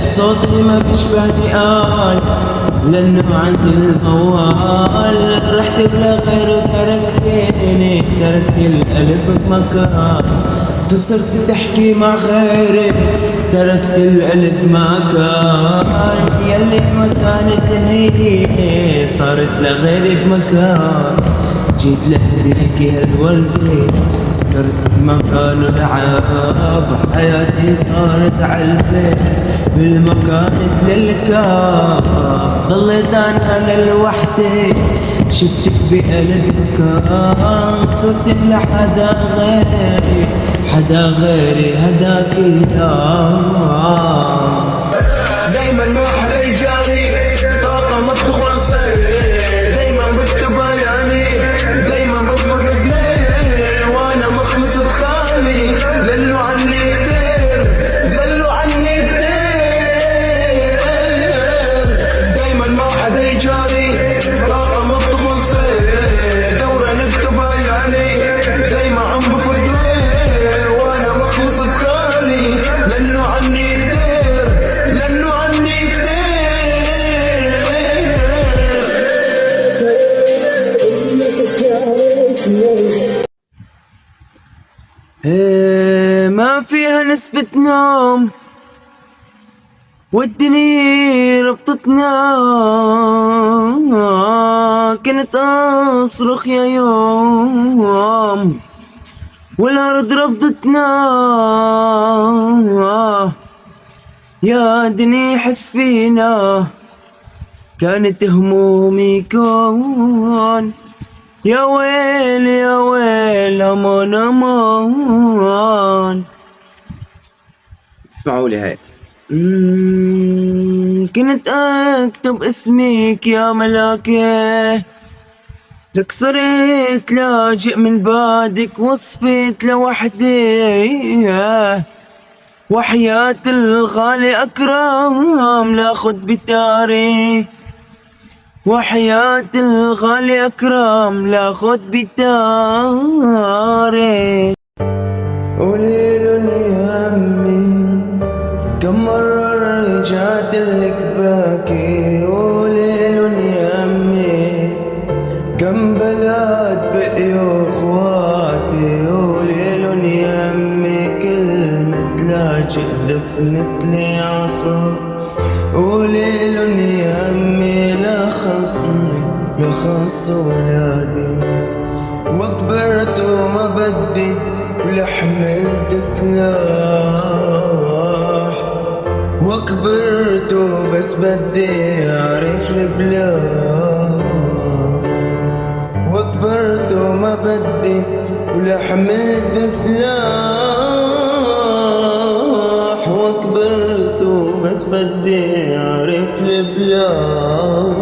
صوتي ما بيشبهني قال لأنه عندي الموال. رحت بلا غير وتركتني، تركت القلب بمكان. فصرت تحكي مع غيري، تركت القلب مكان. يلي ما كانت تنهيني صارت لغيري بمكان. جيت لهديك هالوردة صرت بمكان العاب. حياتي صارت عالبيت بالمكان للكاب. ضليت انا لوحدي شفتك بقلب مكان. صرت لحدا غيري، حدا غيري هداك اليوم. دايما ما حدا يجاري، طاقة ما بتخلص. دايما بكتب بياني، دايما بفضل رجلي وانا مخلص خالي. زلوا عني كتير، زلوا عني كتير. دايما ما حدا يجاري، طاقة ما بتخلص. دورة نكتب بياني، دايما عم بفضل وانا مخلص خالي. زلوا عني كتير، لأنه عني كتير. ما فيها نسبة نوم والدنيا ربطتنا. كنت أصرخ يا يوم والأرض رفضتنا. يا دنيا حس فينا، كانت همومي كون. يا ويل يا ويل امان امان. اسمعوا لي هاي. كنت اكتب اسمك يا ملاكي، لك صرت لاجئ من بعدك وصفت لوحدي. وحياة الغالي أكرم لاخد بتاري. وحياة الغالي أكرم لاخد بتاري. وليل يا أمي كم مرة رجعت لك باكي. وليل يا أمي كم بلاد بقيوا اخواتي. وليل يا أمي كلمة لاجئ دفنت لي عصا. وليل يا أمي لا خصني لا خص ولادي. وكبرت وما بدي ولا حملت سلاح. وكبرت وبس بدي أعرف البلاد. وكبرت وما بدي ولا حملت سلاح. وكبرت وبس بدي أعرف البلاد.